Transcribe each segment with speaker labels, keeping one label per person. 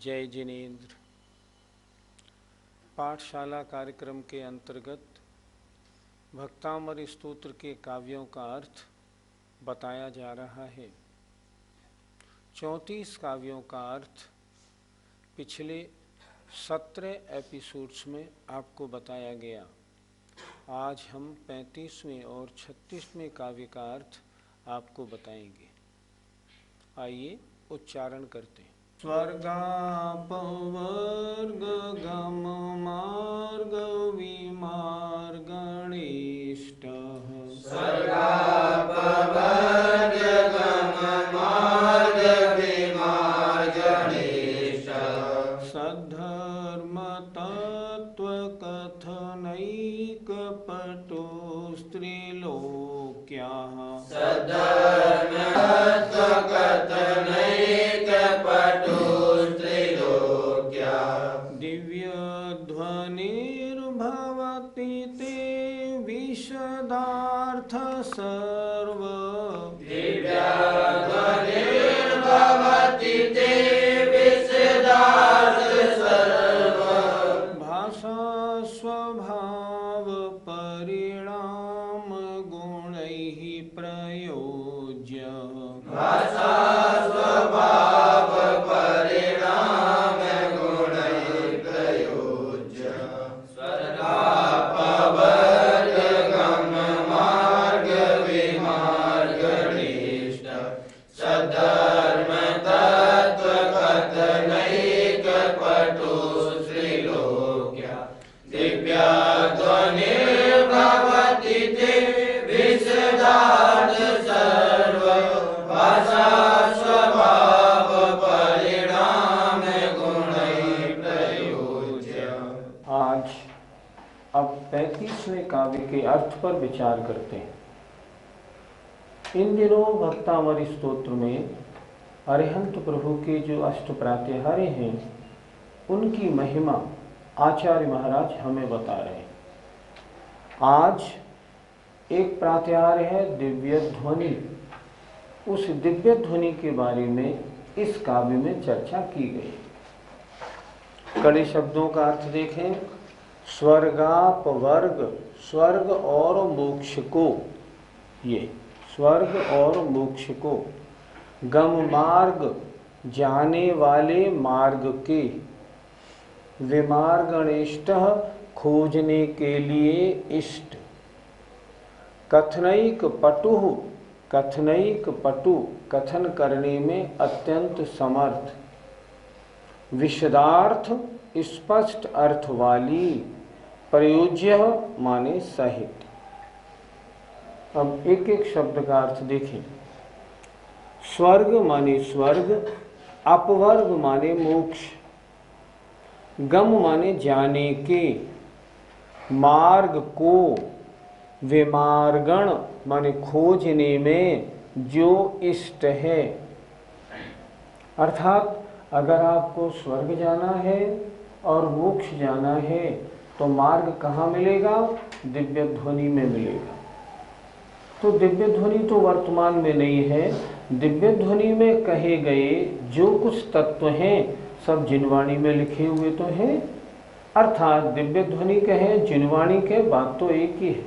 Speaker 1: जय जिनेन्द्र। पाठशाला कार्यक्रम के अंतर्गत भक्तामर स्तोत्र के काव्यों का अर्थ बताया जा रहा है। 34 काव्यों का अर्थ पिछले 17 एपिसोड्स में आपको बताया गया। आज हम 35वें और 36वें काव्य का अर्थ आपको बताएंगे। आइए उच्चारण करते हैं। स्वर्गापवर्ग गम मार्ग विमार्गणेष्ट
Speaker 2: स्वर्गापवर्ग गम मार्ग विमार्गणेष्ट
Speaker 1: सद्धर्म तत्व कथनैक पटो स्त्रीलोक्याः
Speaker 2: सद्धर्म तत्व कथनैक पटो स्त्रीलोक्याः
Speaker 1: दिव्यध्वनिर्भवति ते विशदार्थ सर्व
Speaker 2: दिव्यध्वनिर्भवति ते विशदार्थ सर्व
Speaker 1: भाषा स्वभाव परिणाम गुणैः प्रयोज्य
Speaker 2: भाषा स्वभाव परिणाम गुणैः प्रयोज्य स्वर्गापवर्ग गम मार्ग विमार्गणेष्ट सद्धर्म तत्व कथनैक पटो स्त्रीलोक्या दिव्यध्वनिर्भवति ते विशदार्थ सर्व भाषा स्वभाव परिणाम गुणैः प्रयोज्य।
Speaker 1: आज अब 35वें काव्य के अर्थ पर विचार करते हैं। इन दिनों भक्तामर स्तोत्र में अरिहंत प्रभु के जो अष्ट प्रात्याहार्य हैं उनकी महिमा आचार्य महाराज हमें बता रहे हैं। आज एक प्रात्याहार्य है दिव्य ध्वनि। उस दिव्य ध्वनि के बारे में इस काव्य में चर्चा की गई। कड़े शब्दों का अर्थ देखें। स्वर्गापवर्ग, स्वर्ग और मोक्ष को, ये स्वर्ग और मोक्ष को, गम मार्ग जाने वाले मार्ग के, विमार्गणेष्ट खोजने के लिए इष्ट, कथनैक पटु, कथनैक पटु कथन करने में अत्यंत समर्थ, विशदार्थ स्पष्ट अर्थ वाली, प्रयोज्य माने सहित। अब एक एक शब्द का अर्थ देखें। स्वर्ग माने स्वर्ग, अपवर्ग माने मोक्ष, गम माने जाने के, मार्ग को, विमार्गण माने खोजने में जो इष्ट है। अर्थात अगर आपको स्वर्ग जाना है और मोक्ष जाना है तो मार्ग कहाँ मिलेगा? दिव्य ध्वनि में मिलेगा। तो दिव्य ध्वनि तो वर्तमान में नहीं है। दिव्य ध्वनि में कहे गए जो कुछ तत्व हैं सब जिनवाणी में लिखे हुए तो हैं। अर्थात दिव्य ध्वनि कहे जिनवाणी के बात तो एक ही है।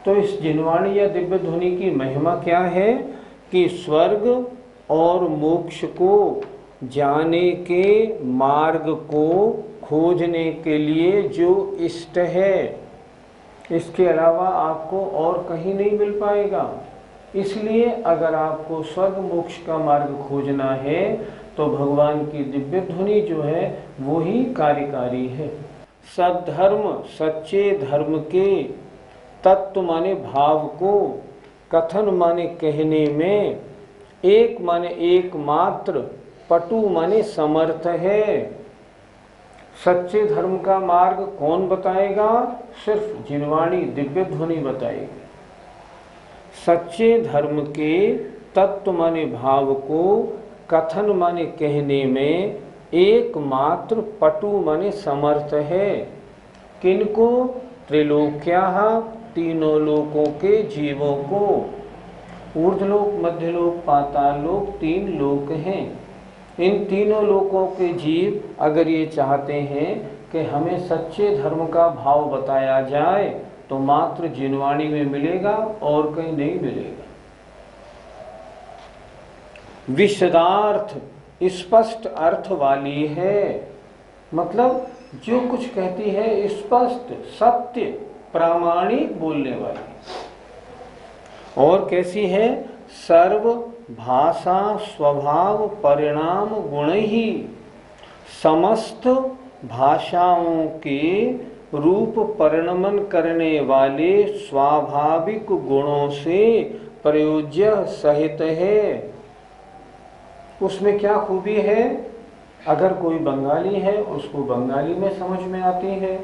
Speaker 1: तो इस जिनवाणी या दिव्य ध्वनि की महिमा क्या है कि स्वर्ग और मोक्ष को जाने के मार्ग को खोजने के लिए जो इष्ट है, इसके अलावा आपको और कहीं नहीं मिल पाएगा। इसलिए अगर आपको स्वर्ग मोक्ष का मार्ग खोजना है तो भगवान की दिव्य ध्वनि जो है वो ही कार्यकारी है। सद्धर्म सच्चे धर्म के, तत्व माने भाव को, कथन माने कहने में, एक माने एकमात्र, पटु माने समर्थ है। सच्चे धर्म का मार्ग कौन बताएगा? सिर्फ जिनवाणी दिव्य ध्वनि बताएगी। सच्चे धर्म के तत्व माने भाव को, कथन माने कहने में, एकमात्र, पटु माने समर्थ है। किनको? त्रिलोक्याः तीनों लोकों के जीवों को। ऊर्ध्वलोक, मध्यलोक, पाताल लोक, तीन लोक हैं। इन तीनों लोकों के जीव अगर ये चाहते हैं कि हमें सच्चे धर्म का भाव बताया जाए तो मात्र जिनवाणी में मिलेगा और कहीं नहीं मिलेगा। विशदार्थ स्पष्ट अर्थ वाली है, मतलब जो कुछ कहती है स्पष्ट सत्य प्रामाणिक बोलने वाली। और कैसी है? सर्व भाषा स्वभाव परिणाम गुण ही समस्त भाषाओं के रूप परिणमन करने वाले स्वाभाविक गुणों से प्रयोज्य सहित है। उसमें क्या खूबी है? अगर कोई बंगाली है उसको बंगाली में समझ में आती है,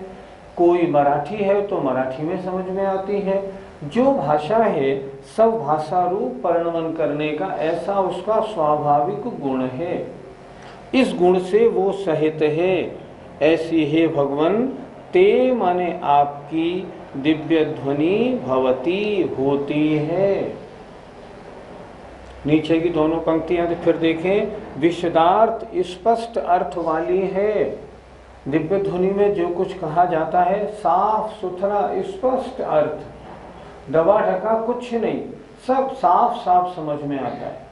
Speaker 1: कोई मराठी है तो मराठी में समझ में आती है। जो भाषा है सब भाषा रूप परिणमन करने का ऐसा उसका स्वाभाविक गुण है, इस गुण से वो सहित है। ऐसी है भगवन ते माने आपकी दिव्य ध्वनि भवती होती है। नीचे की दोनों पंक्तियां फिर देखें। विशदार्थ स्पष्ट अर्थ वाली है। दिव्य ध्वनि में जो कुछ कहा जाता है साफ सुथरा स्पष्ट अर्थ, दबा ढका कुछ नहीं, सब साफ साफ समझ में आता है।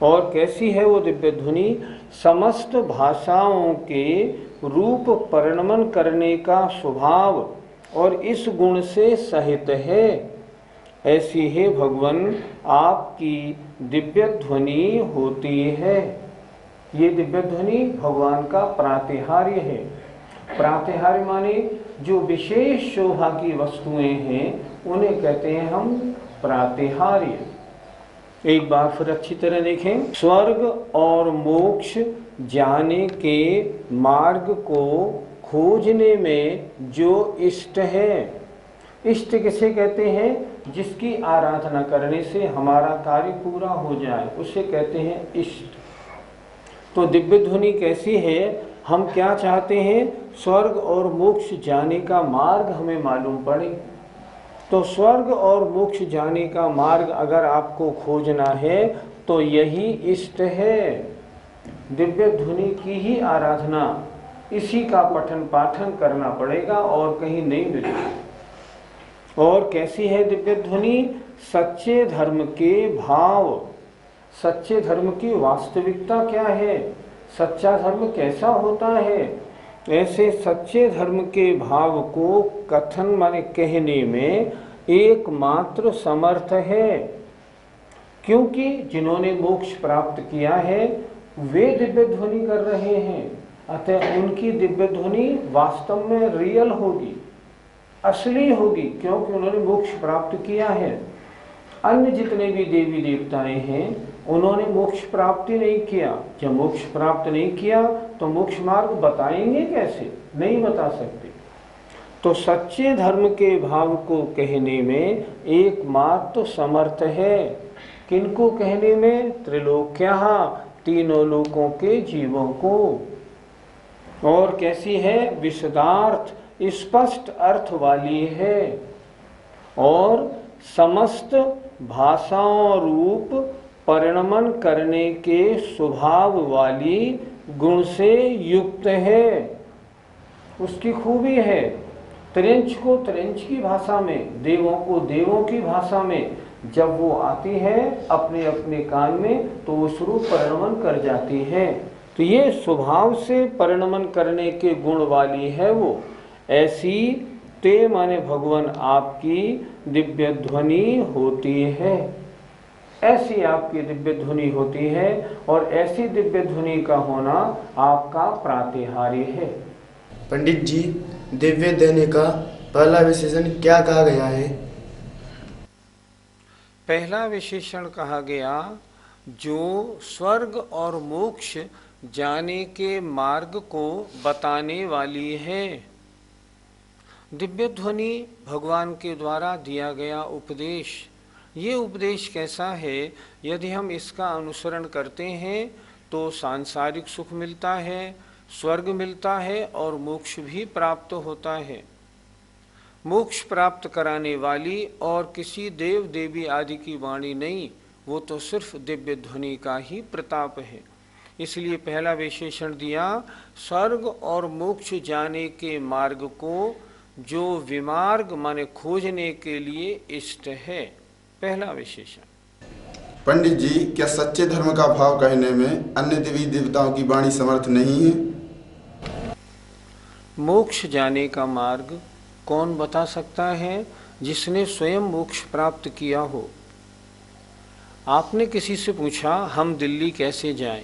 Speaker 1: और कैसी है वो दिव्य ध्वनि? समस्त भाषाओं के रूप परिणमन करने का स्वभाव और इस गुण से सहित है। ऐसी है भगवन आपकी दिव्य ध्वनि होती है। ये दिव्य ध्वनि भगवान का प्रातिहार्य है। प्रातिहार्य माने जो विशेष शोभा की वस्तुएं हैं उन्हें कहते हैं हम प्रातिहार्य। एक बार फिर अच्छी तरह देखें। स्वर्ग और मोक्ष जाने के मार्ग को खोजने में जो इष्ट है, इष्ट किसे कहते हैं? जिसकी आराधना करने से हमारा कार्य पूरा हो जाए उसे कहते हैं इष्ट। तो दिव्य ध्वनि कैसी है? हम क्या चाहते हैं? स्वर्ग और मोक्ष जाने का मार्ग हमें मालूम पड़े। तो स्वर्ग और मोक्ष जाने का मार्ग अगर आपको खोजना है तो यही इष्ट है। दिव्य ध्वनि की ही आराधना, इसी का पठन पाठन करना पड़ेगा और कहीं नहीं मिलेगा। और कैसी है दिव्य ध्वनि? सच्चे धर्म के भाव। सच्चे धर्म की वास्तविकता क्या है? सच्चा धर्म कैसा होता है? ऐसे सच्चे धर्म के भाव को कथन माने कहने में एकमात्र समर्थ है। क्योंकि जिन्होंने मोक्ष प्राप्त किया है वे दिव्य ध्वनि कर रहे हैं, अतः उनकी दिव्य ध्वनि वास्तव में रियल होगी, असली होगी, क्योंकि उन्होंने मोक्ष प्राप्त किया है। अन्य जितने भी देवी देवताएं हैं उन्होंने मोक्ष प्राप्ति नहीं किया। जब मोक्ष प्राप्त नहीं किया तो मोक्ष मार्ग बताएंगे कैसे? नहीं बता सकते। तो सच्चे धर्म के भाव को कहने में एकमात्र समर्थ है। किनको कहने में? त्रिलोक्यः, तीनों लोकों के जीवों को। और कैसी है? विशदार्थ स्पष्ट अर्थ वाली है और समस्त भाषाओं रूप परिणमन करने के स्वभाव वाली गुण से युक्त है। उसकी खूबी है त्रिंच को त्रिंच की भाषा में, देवों को देवों की भाषा में जब वो आती है अपने अपने कान में तो वो स्वरूप परिणमन कर जाती है। तो ये स्वभाव से परिणमन करने के गुण वाली है वो। ऐसी ते माने भगवान आपकी दिव्य ध्वनि होती है। ऐसी आपकी दिव्य ध्वनि होती है और ऐसी दिव्य ध्वनि का होना आपका प्रातिहार्य है।
Speaker 3: पंडित जी, दिव्य ध्वनि का पहला विशेषण क्या कहा गया है?
Speaker 1: पहला विशेषण कहा गया जो स्वर्ग और मोक्ष जाने के मार्ग को बताने वाली है। दिव्य ध्वनि भगवान के द्वारा दिया गया उपदेश। ये उपदेश कैसा है? यदि हम इसका अनुसरण करते हैं तो सांसारिक सुख मिलता है, स्वर्ग मिलता है और मोक्ष भी प्राप्त होता है। मोक्ष प्राप्त कराने वाली और किसी देव देवी आदि की वाणी नहीं, वो तो सिर्फ दिव्य ध्वनि का ही प्रताप है। इसलिए पहला विशेषण दिया, स्वर्ग और मोक्ष जाने के मार्ग को जो विमार्ग माने खोजने के लिए इष्ट है, पहला विशेषण।
Speaker 4: पंडित जी, क्या सच्चे धर्म का भाव कहने में अन्य देवी देवताओं की वाणी समर्थ नहीं है?
Speaker 1: मोक्ष जाने का मार्ग कौन बता सकता है? जिसने स्वयं मोक्ष प्राप्त किया हो। आपने किसी से पूछा हम दिल्ली कैसे जाएं,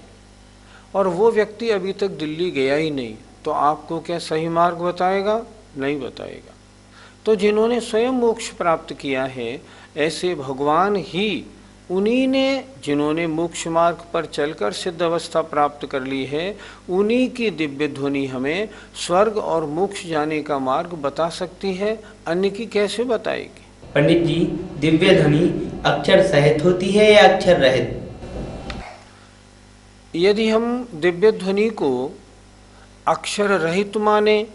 Speaker 1: और वो व्यक्ति अभी तक दिल्ली गया ही नहीं, तो आपको क्या सही मार्ग बताएगा? नहीं बताएगा। तो जिन्होंने स्वयं मोक्ष प्राप्त किया है, ऐसे भगवान ही उन्हीं ने, जिन्होंने मोक्ष मार्ग पर चलकर सिद्ध अवस्था प्राप्त कर ली है, उन्हीं की दिव्य ध्वनि हमें स्वर्ग और मोक्ष जाने का मार्ग बता सकती है, अन्य की कैसे बताएगी?
Speaker 5: पंडित जी, दिव्य ध्वनि अक्षर सहित होती है या अक्षर रहित?
Speaker 1: यदि हम दिव्य ध्वनि को अक्षर रहित माने,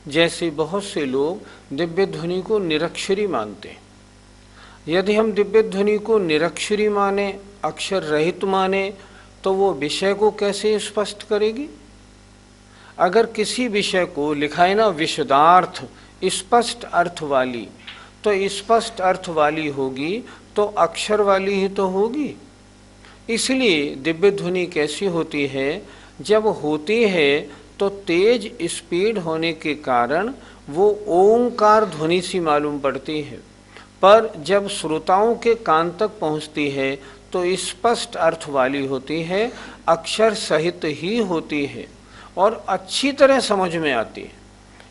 Speaker 1: जैसे बहुत से लोग दिव्य ध्वनि को निरक्षरी मानते हैं, यदि हम दिव्य ध्वनि को निरक्षरी माने, अक्षर रहित माने, तो वो विषय को कैसे स्पष्ट करेगी? अगर किसी विषय को लिखा है ना विशदार्थ, स्पष्ट अर्थ वाली, तो स्पष्ट अर्थ वाली होगी तो अक्षर वाली ही तो होगी। इसलिए दिव्य ध्वनि कैसी होती है? जब होती है तो तेज स्पीड होने के कारण वो ओंकार ध्वनि सी मालूम पड़ती है, पर जब श्रोताओं के कान तक पहुंचती है तो स्पष्ट अर्थ वाली होती है, अक्षर सहित ही होती है और अच्छी तरह समझ में आती है।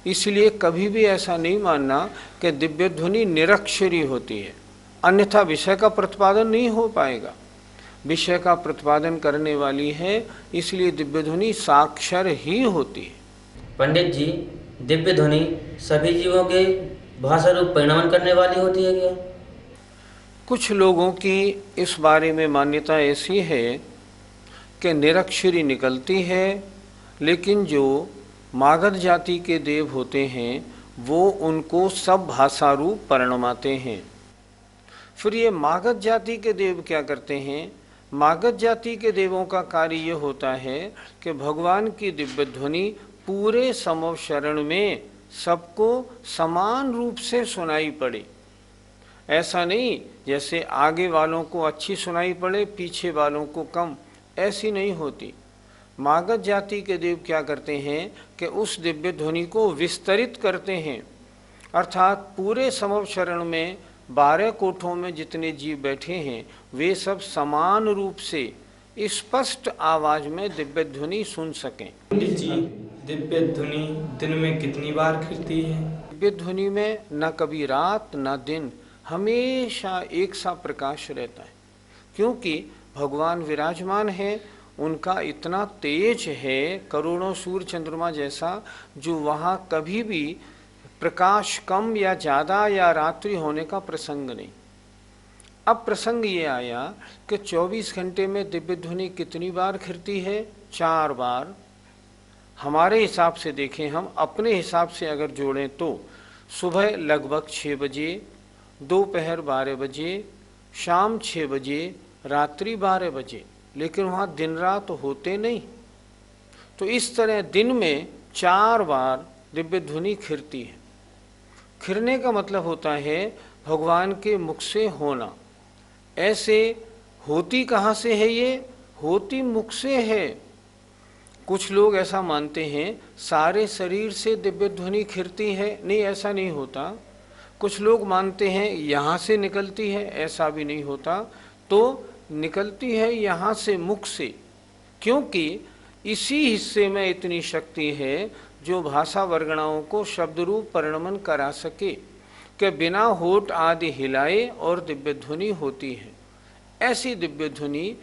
Speaker 1: इसलिए कभी भी ऐसा नहीं मानना कि दिव्य ध्वनि निरक्षरी होती है, अन्यथा विषय का प्रतिपादन नहीं हो पाएगा। विषय का प्रतिपादन करने वाली है, इसलिए दिव्य ध्वनि साक्षर ही होती है।
Speaker 5: पंडित जी, दिव्य ध्वनि सभी जीवों के भाषा रूप परिणमन करने वाली होती है क्या?
Speaker 1: कुछ लोगों की इस बारे में मान्यता ऐसी है कि निरक्षरी निकलती है, लेकिन जो मागध जाति के देव होते हैं वो उनको सब भाषा रूप परिणमाते हैं। फिर ये मागध जाति के देव क्या करते हैं? मागध जाति के देवों का कार्य ये होता है कि भगवान की दिव्य ध्वनि पूरे समव शरण में सबको समान रूप से सुनाई पड़े। ऐसा नहीं जैसे आगे वालों को अच्छी सुनाई पड़े, पीछे वालों को कम, ऐसी नहीं होती। मागध जाति के देव क्या करते हैं कि उस दिव्य ध्वनि को विस्तरित करते हैं, अर्थात पूरे समव शरण में 12 कोठों में जितने जीव बैठे हैं वे सब समान रूप से स्पष्ट आवाज में दिव्य ध्वनि सुन सकें।
Speaker 6: पंडित जी, दिव्य ध्वनि दिन में कितनी बार खिलती है?
Speaker 1: दिव्य ध्वनि में न कभी रात न दिन, हमेशा एक सा प्रकाश रहता है, क्योंकि भगवान विराजमान है, उनका इतना तेज है, करोड़ों सूर्य चंद्रमा जैसा, जो वहाँ कभी भी प्रकाश कम या ज़्यादा या रात्रि होने का प्रसंग नहीं। अब प्रसंग ये आया कि 24 घंटे में दिव्य ध्वनि कितनी बार खिलती है? 4 बार। हमारे हिसाब से देखें, हम अपने हिसाब से अगर जोड़ें तो सुबह लगभग 6 बजे, दोपहर 12 बजे, शाम 6 बजे, रात्रि 12 बजे, लेकिन वहाँ दिन रात होते नहीं। तो इस तरह दिन में 4 बार दिव्य ध्वनि खिलती है। खिलने का मतलब होता है भगवान के मुख से होना। ऐसे होती कहाँ से है? ये होती मुख से है। कुछ लोग ऐसा मानते हैं सारे शरीर से दिव्य ध्वनि खिलती है, नहीं, ऐसा नहीं होता। कुछ लोग मानते हैं यहाँ से निकलती है, ऐसा भी नहीं होता। तो निकलती है यहाँ से, मुख से, क्योंकि इसी हिस्से में इतनी शक्ति है जो भाषा वर्गणाओं को शब्द रूप परिणमन करा सके, कि बिना होठ आदि हिलाए और दिव्य ध्वनि होती है। ऐसी दिव्य ध्वनि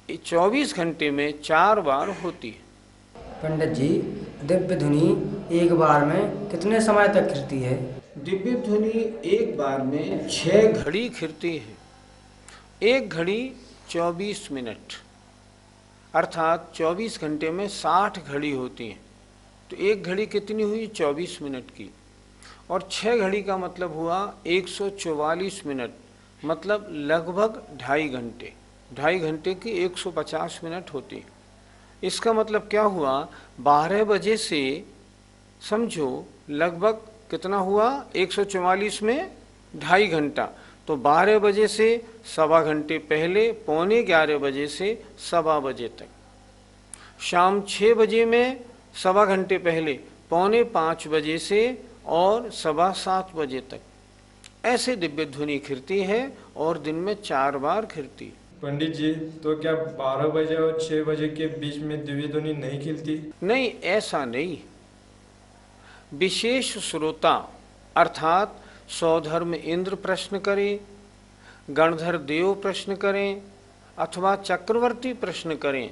Speaker 1: 24 घंटे में 4 बार होती है।
Speaker 7: पंडित जी, दिव्य ध्वनि एक बार में कितने समय तक खिलती है?
Speaker 1: दिव्य ध्वनि एक बार में 6 घड़ी खिलती है। 1 घड़ी 24 मिनट, अर्थात 24 घंटे में 60 घड़ी होती हैं। तो 1 घड़ी कितनी हुई? 24 मिनट की। और 6 घड़ी का मतलब हुआ 144 मिनट, मतलब लगभग 2.5 घंटे। 2.5 घंटे की 150 मिनट होती है। इसका मतलब क्या हुआ, 12 बजे से समझो लगभग कितना हुआ, 144 में 2.5 घंटा, तो 12 बजे से सवा घंटे पहले, 11:45 बजे से सवा बजे तक, शाम 6 बजे में सवा घंटे पहले, 4:45 बजे से और सवा 7 बजे तक, ऐसे दिव्य ध्वनि खिरती है और दिन में 4 बार खिरती।
Speaker 6: पंडित जी, तो क्या 12 बजे और 6 बजे के बीच में दिव्य ध्वनि नहीं खिलती?
Speaker 1: नहीं, ऐसा नहीं। विशेष श्रोता अर्थात सौधर्म इंद्र प्रश्न करें, गणधर देव प्रश्न करें अथवा चक्रवर्ती प्रश्न करें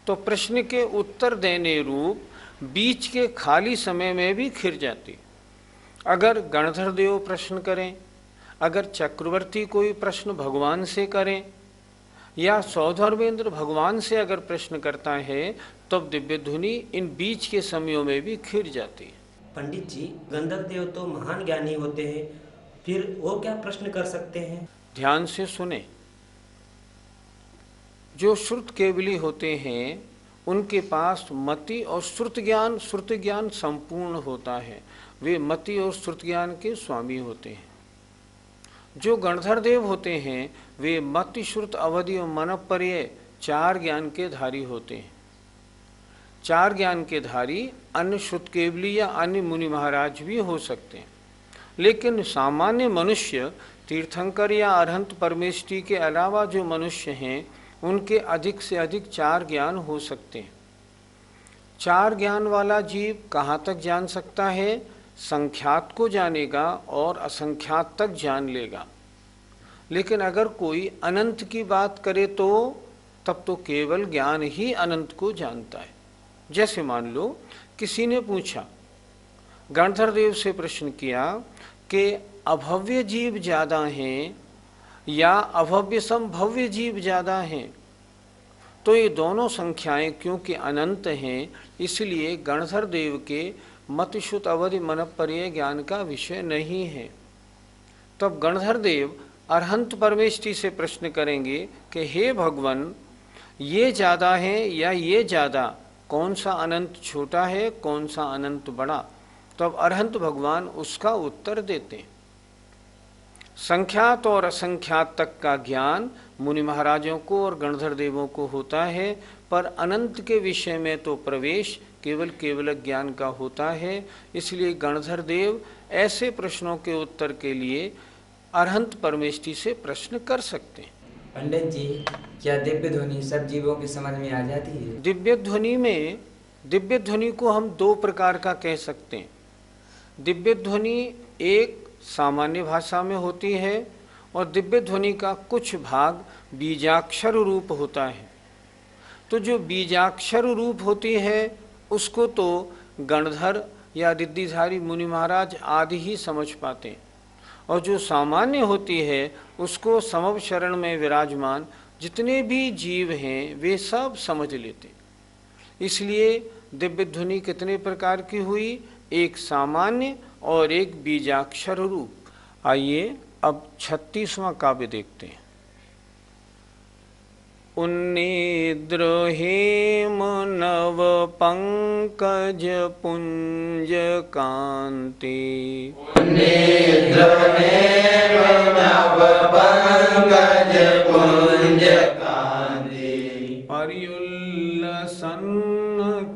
Speaker 1: तो प्रश्न के उत्तर देने रूप बीच के खाली समय में भी खिर जाती। अगर गणधर देव प्रश्न करें, अगर चक्रवर्ती कोई प्रश्न भगवान से करें या सौधर्मेंद्र भगवान से अगर प्रश्न करता है तब दिव्य ध्वनि इन बीच के समयों में भी खिर जाती है।
Speaker 8: पंडित जी, गंधर्व देव तो महान ज्ञानी होते हैं, फिर वो क्या प्रश्न कर सकते हैं?
Speaker 1: ध्यान से सुने। जो श्रुत केवली होते हैं उनके पास मति और श्रुत ज्ञान संपूर्ण होता है, वे मति और श्रुत ज्ञान के स्वामी होते हैं। जो गणधर देव होते हैं वे मति, श्रुत, अवधि और मनपर्य 4 ज्ञान के धारी होते हैं। 4 ज्ञान के धारी अन्य श्रुत केवली या अन्य मुनि महाराज भी हो सकते हैं, लेकिन सामान्य मनुष्य, तीर्थंकर या अरहंत परमेष्ठी के अलावा जो मनुष्य हैं उनके अधिक से अधिक 4 ज्ञान हो सकते हैं। 4 ज्ञान वाला जीव कहाँ तक जान सकता है? संख्यात को जानेगा और असंख्यात तक जान लेगा। लेकिन अगर कोई अनंत की बात करे तो तब तो केवल ज्ञान ही अनंत को जानता है। जैसे मान लो किसी ने पूछा, गणधर देव से प्रश्न किया कि अभव्य जीव ज़्यादा हैं या अभव्य संभव्य जीव ज़्यादा हैं, तो ये दोनों संख्याएं क्योंकि अनंत हैं इसलिए गणधर देव के मति, श्रुत, अवधि, मनपर्य ज्ञान का विषय नहीं है। तब गणधर देव अरहंत परमेष्ठी से प्रश्न करेंगे कि हे भगवान, ये ज़्यादा है या ये ज़्यादा, कौन सा अनंत छोटा है, कौन सा अनंत बड़ा? तब अरहंत भगवान उसका उत्तर देते हैं। संख्यात और असंख्यात तक का ज्ञान मुनि महाराजों को और गणधर देवों को होता है, पर अनंत के विषय में तो प्रवेश केवल ज्ञान का होता है। इसलिए गणधर देव ऐसे प्रश्नों के उत्तर के लिए अरहंत परमेष्ठी से प्रश्न कर सकते हैं।
Speaker 7: पंडित जी, क्या दिव्य ध्वनि सब जीवों की समझ में आ जाती है?
Speaker 1: दिव्य ध्वनि को हम 2 प्रकार का कह सकते हैं। दिव्य ध्वनि एक सामान्य भाषा में होती है और दिव्य ध्वनि का कुछ भाग बीजाक्षर रूप होता है। तो जो बीजाक्षर रूप होती है उसको तो गणधर या रिद्धिधारी मुनि महाराज आदि ही समझ पाते हैं, और जो सामान्य होती है उसको समव शरण में विराजमान जितने भी जीव हैं वे सब समझ लेते। इसलिए दिव्य ध्वनि कितने प्रकार की हुई? एक सामान्य और एक बीजाक्षर रूप। आइए अब 36वां काव्य देखते हैं। उन्निद्र हेम नव पंकज पुंज कांति,
Speaker 2: उन्निद्र हेम नव पंकज पुंज कांति,
Speaker 1: पर्युल्लसन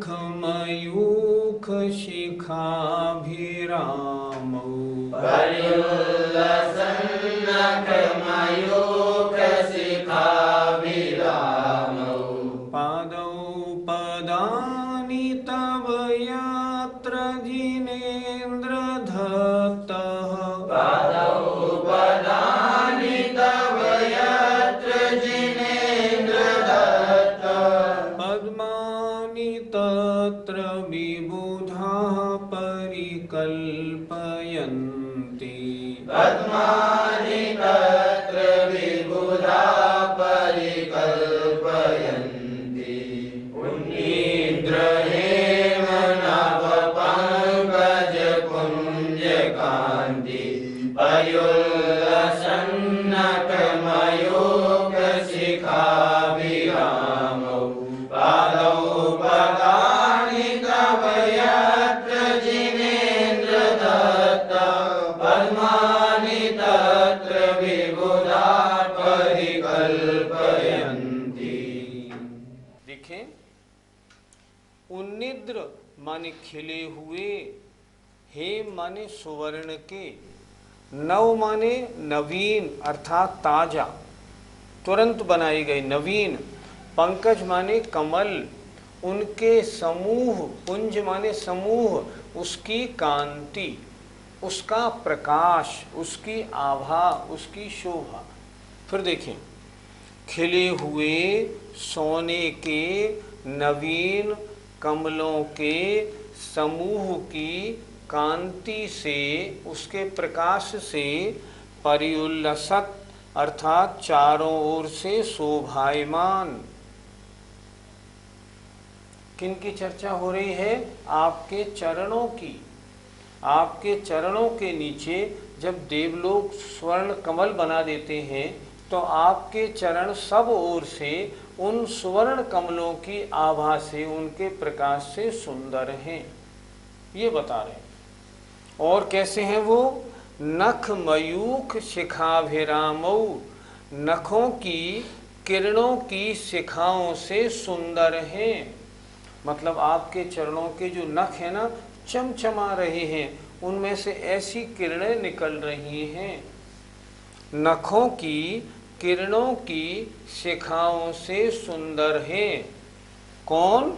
Speaker 1: खमयूख शिखाभिरामौ,
Speaker 2: पर्युल्लसन खमयूख शिखाभिरामौ,
Speaker 1: पादौ पदानि तव यत्र जिनेन्द्र दत्तः,
Speaker 2: पादौ पदानि तव यत्र जिनेन्द्र दत्तः,
Speaker 1: पद्मानि तत्र विबुधाः परिकल्पयन्ति,
Speaker 2: पद्मानि तत्र विबुधा परिकल्पयन्ति, उन्निद्र हेम नव पंकज पुंज कांति, पर्युल्लसन्नक मयूख शिखाभिरामौ, पादौ
Speaker 1: देखें, उन्निद्र माने खिले हुए, हेम माने सुवर्ण के, नव माने नवीन अर्थात ताजा, तुरंत बनाई गई नवीन, पंकज माने कमल, उनके समूह, पुंज माने समूह, उसकी कांति, उसका प्रकाश, उसकी आभा, उसकी शोभा। फिर देखें, खिले हुए सोने के नवीन कमलों के समूह की कांति से, उसके प्रकाश से परिउल्लसत अर्थात चारों ओर से शोभायमान। किनकी चर्चा हो रही है? आपके चरणों की। आपके चरणों के नीचे जब देवलोक स्वर्ण कमल बना देते हैं तो आपके चरण सब ओर से उन स्वर्ण कमलों की आभा से, उनके प्रकाश से सुंदर हैं, ये बता रहे हैं। और कैसे हैं वो? नख मयूख शिखाभिरामौ, नखों की किरणों की शिखाओं से सुंदर हैं। मतलब आपके चरणों के जो नख है ना, चमचमा रहे हैं, उनमें से ऐसी किरणें निकल रही हैं। नखों की किरणों की शिखाओं से सुंदर है। कौन?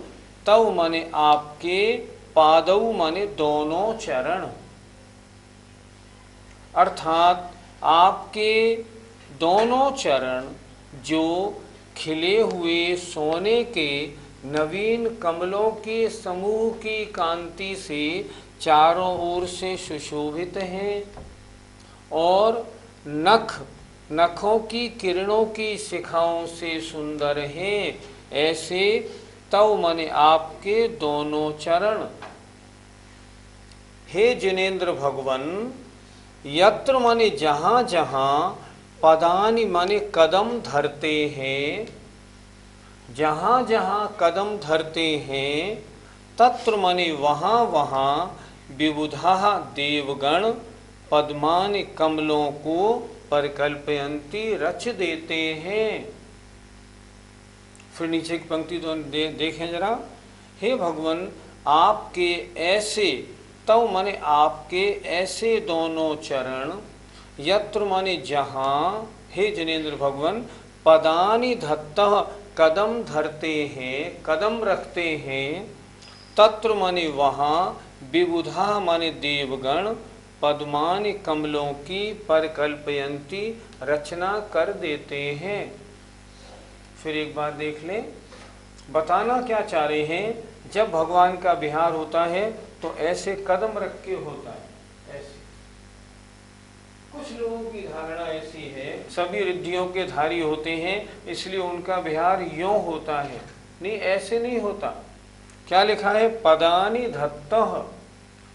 Speaker 1: तव माने आपके, पादव माने दोनों चरण, अर्थात आपके दोनों चरण जो खिले हुए सोने के नवीन कमलों के समूह की कांति से चारों ओर से सुशोभित हैं, और नखों की किरणों की शिखाओं से सुंदर हैं, ऐसे तव माने आपके दोनों चरण। हे जिनेंद्र भगवन, यत्र माने जहाँ जहाँ, पदानि माने कदम धरते हैं, जहाँ जहाँ कदम धरते हैं, तत्र माने वहाँ वहाँ, विबुधा देवगण पद्मानि कमलों को परिकल्पयन्ति रच देते हैं। फिर नीचे की पंक्ति तो देखें जरा। हे भगवान, आपके ऐसे, तव माने आपके ऐसे दोनों चरण, यत्र माने जहाँ, हे जिनेंद्र भगवान, पदानि धत्तः कदम धरते हैं, कदम रखते हैं, तत्र माने वहाँ, विबुधा माने देवगण, पद्मानि कमलों की परिकल्पयन्ति रचना कर देते हैं। फिर एक बार देख लें, बताना क्या चाह रहे हैं? जब भगवान का विहार होता है तो ऐसे कदम रख के होता है, ऐसे। कुछ लोगों की धारणा ऐसी है, सभी रिद्धियों के धारी होते हैं इसलिए उनका विहार यों होता है। नहीं, ऐसे नहीं होता। क्या लिखा है? पदानि धत्तः।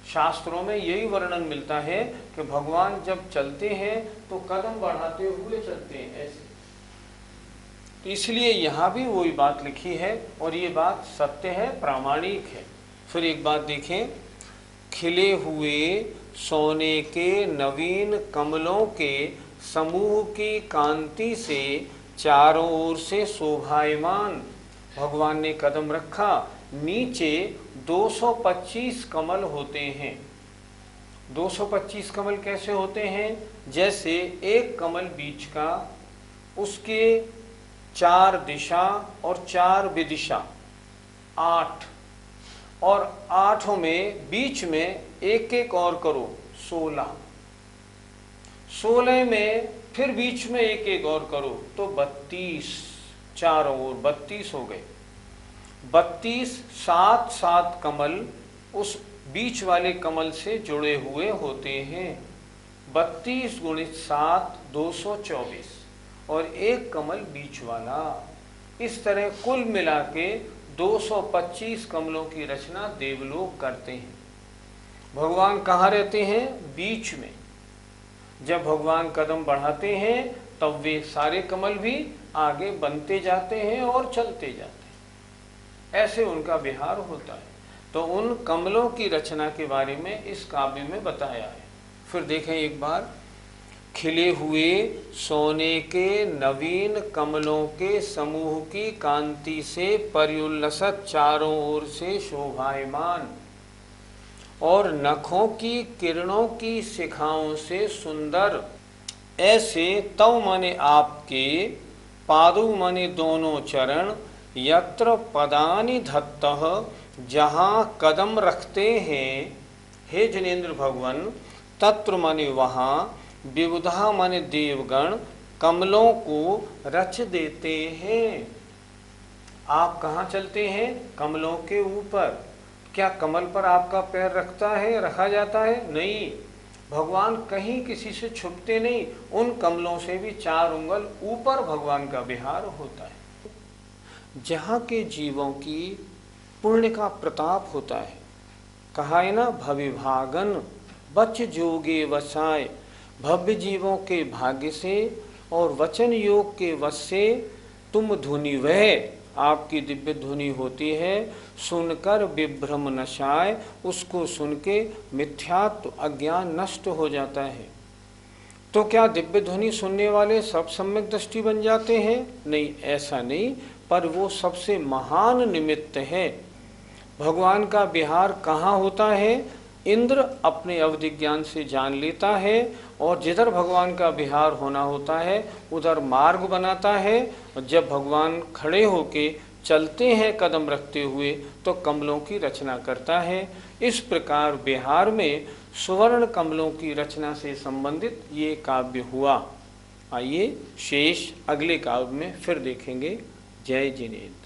Speaker 1: शास्त्रों में यही वर्णन मिलता है कि भगवान जब चलते हैं तो कदम बढ़ाते हुए चलते हैं, ऐसे। तो इसलिए यहाँ भी वही बात लिखी है और ये बात सत्य है, प्रामाणिक है। फिर एक बात देखें, खिले हुए सोने के नवीन कमलों के समूह की कांति से चारों ओर से शोभायमान भगवान ने कदम रखा। नीचे 225 कमल होते हैं। 225 कमल कैसे होते हैं? जैसे एक कमल बीच का, उसके 4 दिशा और 4 विदिशा, 8, और 8 में बीच में एक एक और करो, 16, 16 में फिर बीच में एक एक और करो तो 32, चारों ओर 32 हो गए। 32 7 कमल उस बीच वाले कमल से जुड़े हुए होते हैं। 32 × 7 224 और एक कमल बीच वाला। इस तरह कुल मिला के 225 कमलों की रचना देवलोक करते हैं। भगवान कहाँ रहते हैं? बीच में। जब भगवान कदम बढ़ाते हैं तब वे सारे कमल भी आगे बनते जाते हैं और चलते जाते हैं, ऐसे उनका विहार होता है। तो उन कमलों की रचना के बारे में इस काव्य में बताया है। फिर देखें एक बार, खिले हुए सोने के नवीन कमलों के समूह की कांति से पर्युल्लसित चारों ओर से शोभायमान और नखों की किरणों की शिखाओं से सुंदर, ऐसे तव माने आपके, पादु माने दोनों चरण, यत्र पदानि धत्तः जहाँ कदम रखते हैं हे जिनेन्द्र भगवान, तत्र माने वहाँ, विबुधा माने देवगण कमलों को रच देते हैं। आप कहाँ चलते हैं? कमलों के ऊपर। क्या कमल पर आपका पैर रखा जाता है? नहीं, भगवान कहीं किसी से छुपते नहीं, उन कमलों से भी 4 उंगल ऊपर भगवान का विहार होता है। जहाँ के जीवों की पुण्य का प्रताप होता है, कहा है ना, भविभागन बच जोगे वसाए, भव्य जीवों के भाग्य से और वचन योग के वश से तुम धुनि वह आपकी दिव्य ध्वनि होती है, सुनकर विभ्रम नशाए, उसको सुन के मिथ्यात्व अज्ञान नष्ट हो जाता है। तो क्या दिव्य ध्वनि सुनने वाले सब सम्यक दृष्टि बन जाते हैं? नहीं, ऐसा नहीं, पर वो सबसे महान निमित्त है। भगवान का विहार कहाँ होता है? इंद्र अपने अवधि ज्ञान से जान लेता है और जिधर भगवान का विहार होना होता है उधर मार्ग बनाता है। और जब भगवान खड़े होके चलते हैं कदम रखते हुए तो कमलों की रचना करता है। इस प्रकार बिहार में सुवर्ण कमलों की रचना से संबंधित ये काव्य हुआ। आइए शेष अगले काव्य में फिर देखेंगे। जय जिनेन्द्र।